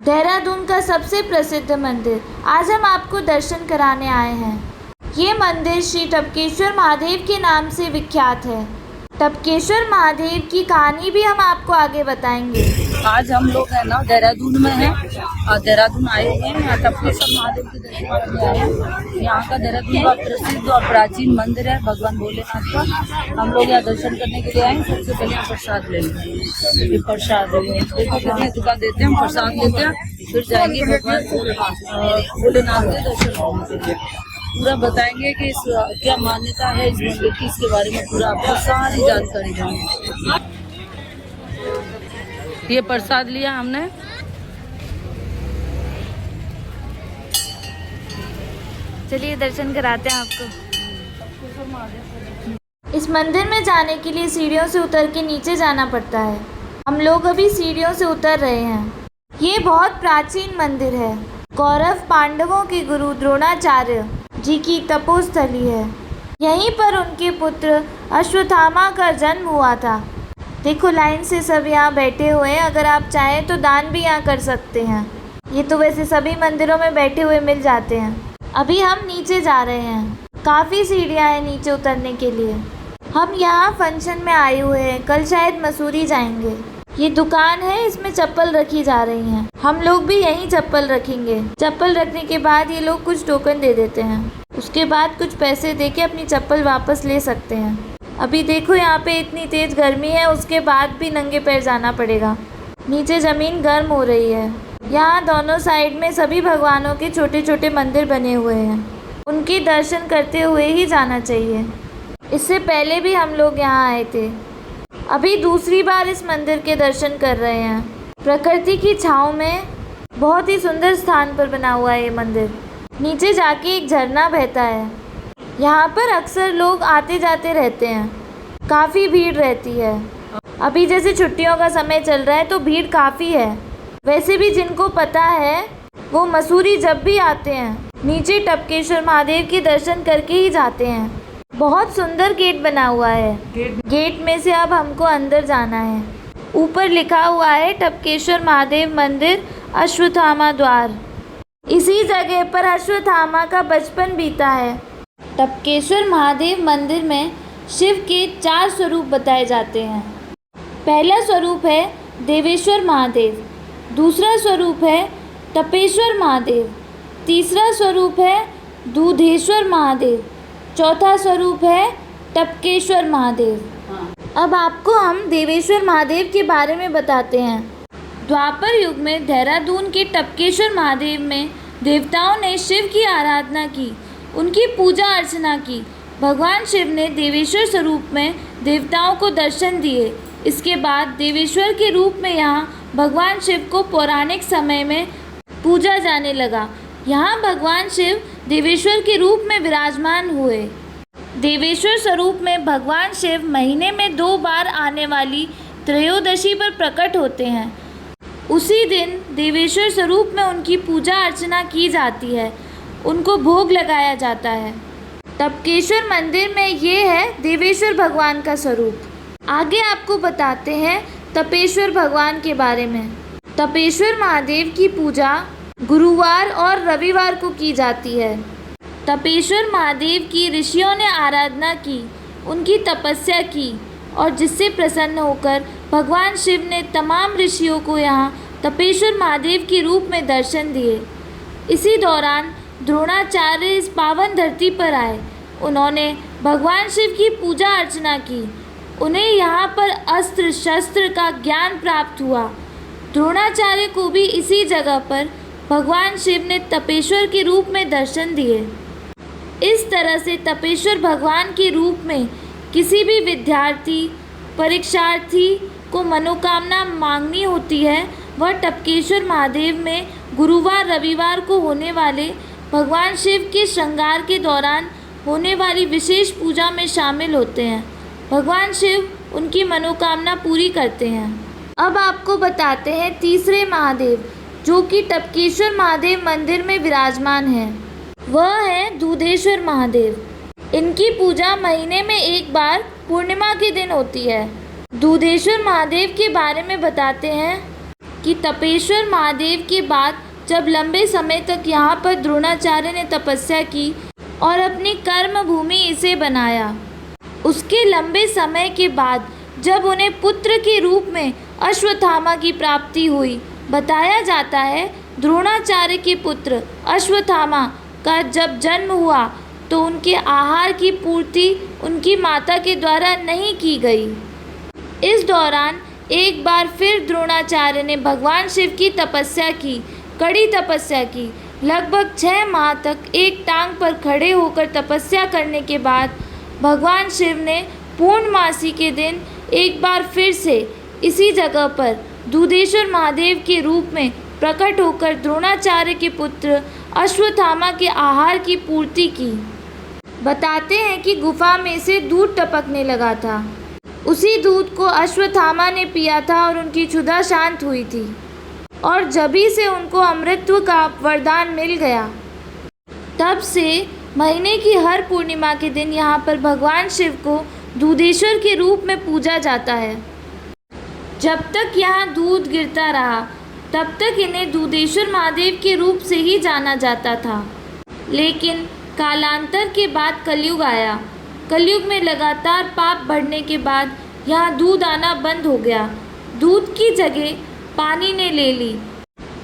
देहरादून का सबसे प्रसिद्ध मंदिर आज हम आपको दर्शन कराने आए हैं। ये मंदिर श्री टपकेश्वर महादेव के नाम से विख्यात है। टपकेश्वर महादेव की कहानी भी हम आपको आगे बताएंगे। आज हम लोग है ना देहरादून में हैं और देहरादून आए हुए हैं। यहाँ टपकेश्वर महादेव के दर्शन करने आए हैं। यहाँ का देहरादून का प्रसिद्ध और प्राचीन मंदिर है भगवान भोलेनाथ का। हम लोग यहाँ दर्शन करने के लिए आए हैं। सबसे पहले यहाँ प्रसाद ले लेंगे। ये प्रसाद देखो कितने दुकान देते हैं। हम प्रसाद लेते हैं, फिर जाएंगे भगवान भोलेनाथ के दर्शन करने। पूरा बताएंगे कि इस क्या मान्यता है इस मंदिर की, इसके बारे में पूरा आपको सारी जानकारी देंगे। ये प्रसाद लिया हमने। चलिए दर्शन कराते हैं आपको। इस मंदिर में जाने के लिए सीढ़ियों से उतर के नीचे जाना पड़ता है। हम लोग अभी सीढ़ियों से उतर रहे हैं। ये बहुत प्राचीन मंदिर है। कौरव पांडवों के गुरु द्रोणाचार्य जी की तपोस्थली है। यहीं पर उनके पुत्र अश्वत्थामा का जन्म हुआ था। देखो लाइन से सब यहाँ बैठे हुए हैं। अगर आप चाहें तो दान भी यहाँ कर सकते हैं। ये तो वैसे सभी मंदिरों में बैठे हुए मिल जाते हैं। अभी हम नीचे जा रहे हैं। काफ़ी सीढ़ियाँ हैं नीचे उतरने के लिए। हम यहाँ फंक्शन में आए हुए हैं। कल शायद मसूरी जाएंगे। ये दुकान है, इसमें चप्पल रखी जा रही हैं। हम लोग भी यहीं चप्पल रखेंगे। चप्पल रखने के बाद ये लोग कुछ टोकन दे देते हैं। उसके बाद कुछ पैसे दे के अपनी चप्पल वापस ले सकते हैं। अभी देखो यहाँ पे इतनी तेज़ गर्मी है, उसके बाद भी नंगे पैर जाना पड़ेगा। नीचे ज़मीन गर्म हो रही है। यहाँ दोनों साइड में सभी भगवानों के छोटे छोटे मंदिर बने हुए हैं। उनके दर्शन करते हुए ही जाना चाहिए। इससे पहले भी हम लोग यहाँ आए थे। अभी दूसरी बार इस मंदिर के दर्शन कर रहे हैं। प्रकृति की छाँव में बहुत ही सुंदर स्थान पर बना हुआ है ये मंदिर। नीचे जाके एक झरना बहता है। यहाँ पर अक्सर लोग आते जाते रहते हैं। काफ़ी भीड़ रहती है। अभी जैसे छुट्टियों का समय चल रहा है तो भीड़ काफ़ी है। वैसे भी जिनको पता है वो मसूरी जब भी आते हैं नीचे टपकेश्वर महादेव के दर्शन करके ही जाते हैं। बहुत सुंदर गेट बना हुआ है। गेट में से अब हमको अंदर जाना है। ऊपर लिखा हुआ है टपकेश्वर महादेव मंदिर अश्वत्थामा द्वार। इसी जगह पर अश्वत्थामा का बचपन बीता है। टपकेश्वर महादेव मंदिर में शिव के 4 स्वरूप बताए जाते हैं। पहला स्वरूप है देवेश्वर महादेव, दूसरा स्वरूप है तपेश्वर महादेव, तीसरा स्वरूप है दूधेश्वर महादेव, चौथा स्वरूप है टपकेश्वर महादेव। अब आपको हम देवेश्वर महादेव के बारे में बताते हैं। द्वापर युग में देहरादून के टपकेश्वर महादेव में देवताओं ने शिव की आराधना की, उनकी पूजा अर्चना की। भगवान शिव ने देवेश्वर स्वरूप में देवताओं को दर्शन दिए। इसके बाद देवेश्वर के रूप में यहाँ भगवान शिव को पौराणिक समय में पूजा जाने लगा। यहाँ भगवान शिव देवेश्वर के रूप में विराजमान हुए। देवेश्वर स्वरूप में भगवान शिव महीने में 2 बार आने वाली त्रयोदशी पर प्रकट होते हैं। उसी दिन देवेश्वर स्वरूप में उनकी पूजा अर्चना की जाती है, उनको भोग लगाया जाता है। टपकेश्वर मंदिर में ये है देवेश्वर भगवान का स्वरूप। आगे आपको बताते हैं तपेश्वर भगवान के बारे में। तपेश्वर महादेव की पूजा गुरुवार और रविवार को की जाती है। तपेश्वर महादेव की ऋषियों ने आराधना की, उनकी तपस्या की और जिससे प्रसन्न होकर भगवान शिव ने तमाम ऋषियों को यहाँ तपेश्वर महादेव के रूप में दर्शन दिए। इसी दौरान द्रोणाचार्य इस पावन धरती पर आए। उन्होंने भगवान शिव की पूजा अर्चना की। उन्हें यहाँ पर अस्त्र शस्त्र का ज्ञान प्राप्त हुआ। द्रोणाचार्य को भी इसी जगह पर भगवान शिव ने तपेश्वर के रूप में दर्शन दिए। इस तरह से तपेश्वर भगवान के रूप में किसी भी विद्यार्थी परीक्षार्थी को मनोकामना मांगनी होती है, वह टपकेश्वर महादेव में गुरुवार रविवार को होने वाले भगवान शिव के श्रृंगार के दौरान होने वाली विशेष पूजा में शामिल होते हैं। भगवान शिव उनकी मनोकामना पूरी करते हैं। अब आपको बताते हैं तीसरे महादेव जो कि टपकेश्वर महादेव मंदिर में विराजमान है। वह है दूधेश्वर महादेव। इनकी पूजा महीने में 1 बार पूर्णिमा के दिन होती है। दूधेश्वर महादेव के बारे में बताते हैं। कि तपेश्वर महादेव के बाद जब लंबे समय तक यहाँ पर द्रोणाचार्य ने तपस्या की और अपनी कर्म भूमि इसे बनाया, उसके लंबे समय के बाद जब उन्हें पुत्र के रूप में अश्वत्थामा की प्राप्ति हुई। बताया जाता है द्रोणाचार्य के पुत्र अश्वत्थामा का जब जन्म हुआ तो उनके आहार की पूर्ति उनकी माता के द्वारा नहीं की गई। इस दौरान एक बार फिर द्रोणाचार्य ने भगवान शिव की तपस्या की, कड़ी तपस्या की। लगभग 6 माह तक एक टांग पर खड़े होकर तपस्या करने के बाद भगवान शिव ने पूर्णमासी के दिन एक बार फिर से इसी जगह पर दूधेश्वर महादेव के रूप में प्रकट होकर द्रोणाचार्य के पुत्र अश्वत्थामा के आहार की पूर्ति की। बताते हैं कि गुफा में से दूध टपकने लगा था। उसी दूध को अश्वत्थामा ने पिया था और उनकी क्षुधा शांत हुई थी और जभी से उनको अमृतत्व का वरदान मिल गया। तब से महीने की हर पूर्णिमा के दिन यहाँ पर भगवान शिव को दूधेश्वर के रूप में पूजा जाता है। जब तक यहाँ दूध गिरता रहा तब तक इन्हें दूधेश्वर महादेव के रूप से ही जाना जाता था। लेकिन कालांतर के बाद कलयुग आया। कलयुग में लगातार पाप बढ़ने के बाद यहाँ दूध आना बंद हो गया। दूध की जगह पानी ने ले ली।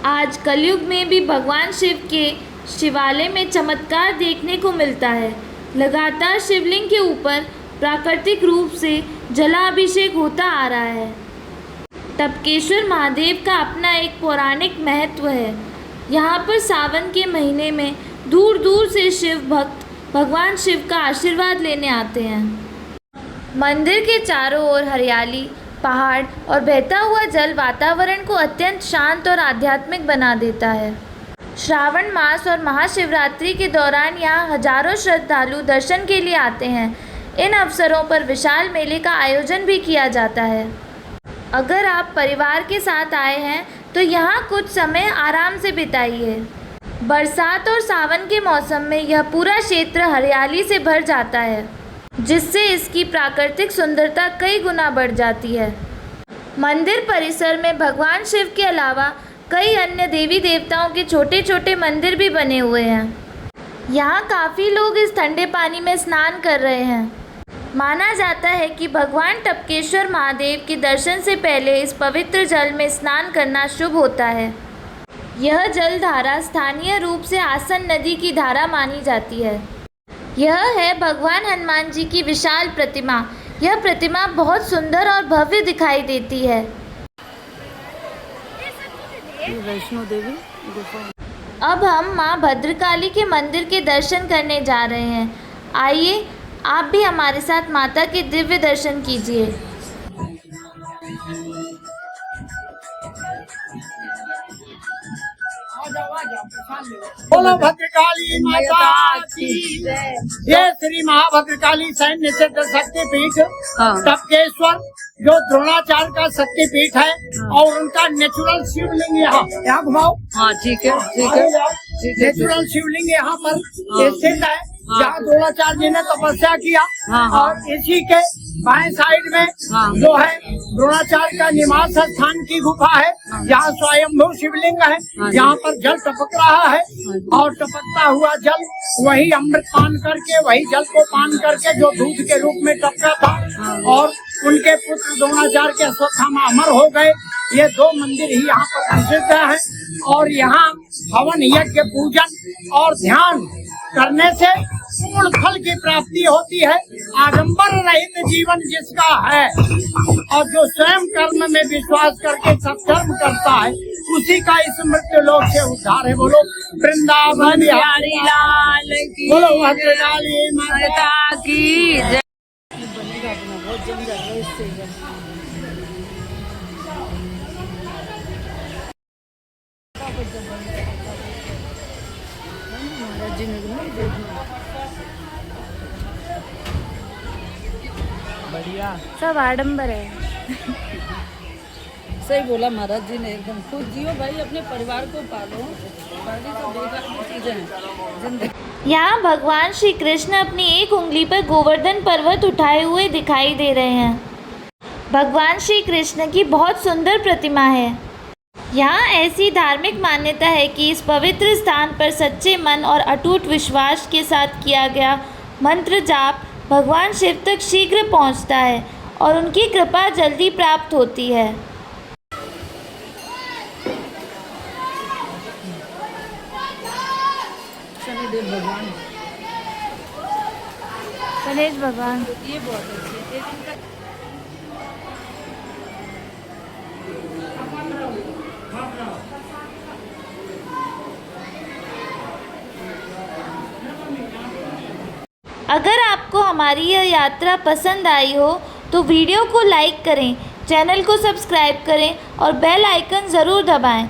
आज कलयुग में भी भगवान शिव के शिवालय में चमत्कार देखने को मिलता है। लगातार शिवलिंग के ऊपर प्राकृतिक रूप से जलाभिषेक होता आ रहा है। टपकेश्वर महादेव का अपना एक पौराणिक महत्व है। यहाँ पर सावन के महीने में दूर दूर से शिव भक्त भगवान शिव का आशीर्वाद लेने आते हैं। मंदिर के चारों ओर हरियाली, पहाड़ और बहता हुआ जल वातावरण को अत्यंत शांत और आध्यात्मिक बना देता है। श्रावण मास और महाशिवरात्रि के दौरान यहाँ हजारों श्रद्धालु दर्शन के लिए आते हैं। इन अवसरों पर विशाल मेले का आयोजन भी किया जाता है। अगर आप परिवार के साथ आए हैं तो यहाँ कुछ समय आराम से बिताइए। बरसात और सावन के मौसम में यह पूरा क्षेत्र हरियाली से भर जाता है, जिससे इसकी प्राकृतिक सुंदरता कई गुना बढ़ जाती है। मंदिर परिसर में भगवान शिव के अलावा कई अन्य देवी देवताओं के छोटे छोटे मंदिर भी बने हुए हैं। यहाँ काफ़ी लोग इस ठंडे पानी में स्नान कर रहे हैं। माना जाता है कि भगवान टपकेश्वर महादेव के दर्शन से पहले इस पवित्र जल में स्नान करना शुभ होता है। यह जल धारा स्थानीय रूप से आसन नदी की धारा मानी जाती है। यह है भगवान हनुमान जी की विशाल प्रतिमा। यह प्रतिमा बहुत सुंदर और भव्य दिखाई देती है। वैष्णो देवी गुफा। अब हम माँ भद्रकाली के मंदिर के दर्शन करने जा रहे हैं। आइए आप भी हमारे साथ माता के दिव्य दर्शन कीजिए। बोलो भद्रकाली माता की जय। ये श्री महाभद्रकाली सैन्य सिद्ध शक्तिपीठ टपकेश्वर जो द्रोणाचार्य का शक्तिपीठ है और उनका नेचुरल शिवलिंग यहाँ घुमाओ। हाँ ठीक है ठीक है ठीक है। नेचुरल शिवलिंग यहाँ पर स्थित है जहाँ द्रोणाचार्य जी ने तपस्या किया। और इसी के बाएं साइड में जो है द्रोणाचार्य का निवास स्थान की गुफा है। यहाँ स्वयंभू शिवलिंग है। यहाँ पर जल टपक रहा है और टपकता हुआ जल वही अमृत पान करके, वही जल को पान करके जो दूध के रूप में टपका था और उनके पुत्र द्रोणाचार्य के अश्वत्थामा अमर हो गए। ये 2 मंदिर ही यहाँ पर प्रसिद्ध है और यहाँ हवन यज्ञ पूजन और ध्यान करने से पूर्ण फल की प्राप्ति होती है। आडंबर रहित जीवन जिसका है और जो स्वयं कर्म में विश्वास करके सत्कर्म करता है उसी का इस मृत्यु लोक से उद्धार है। बोलो वृंदावन बिहारी लाल की, बोलो भद्रकाली माता की जय। बढ़िया सब आडंबर है। सही बोला महाराज जी ने, एकदम खुद जियो भाई, अपने परिवार को पालो। बाकी सब बेकार की चीजें हैं जिंदगी। यहाँ भगवान श्री कृष्ण अपनी एक उंगली पर गोवर्धन पर्वत उठाए हुए दिखाई दे रहे हैं। भगवान श्री कृष्ण की बहुत सुंदर प्रतिमा है। यहाँ ऐसी धार्मिक मान्यता है कि इस पवित्र स्थान पर सच्चे मन और अटूट विश्वास के साथ किया गया मंत्र जाप भगवान शिव तक शीघ्र पहुँचता है और उनकी कृपा जल्दी प्राप्त होती है। शनिदेव भगवान, गणेश भगवान, ये बहुत अच्छी है। अगर आपको हमारी यह यात्रा पसंद आई हो तो वीडियो को लाइक करें, चैनल को सब्सक्राइब करें और बेल आइकन ज़रूर दबाएं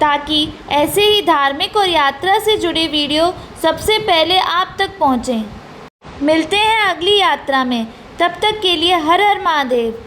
ताकि ऐसे ही धार्मिक और यात्रा से जुड़े वीडियो सबसे पहले आप तक पहुंचें। मिलते हैं अगली यात्रा में, तब तक के लिए हर हर महादेव।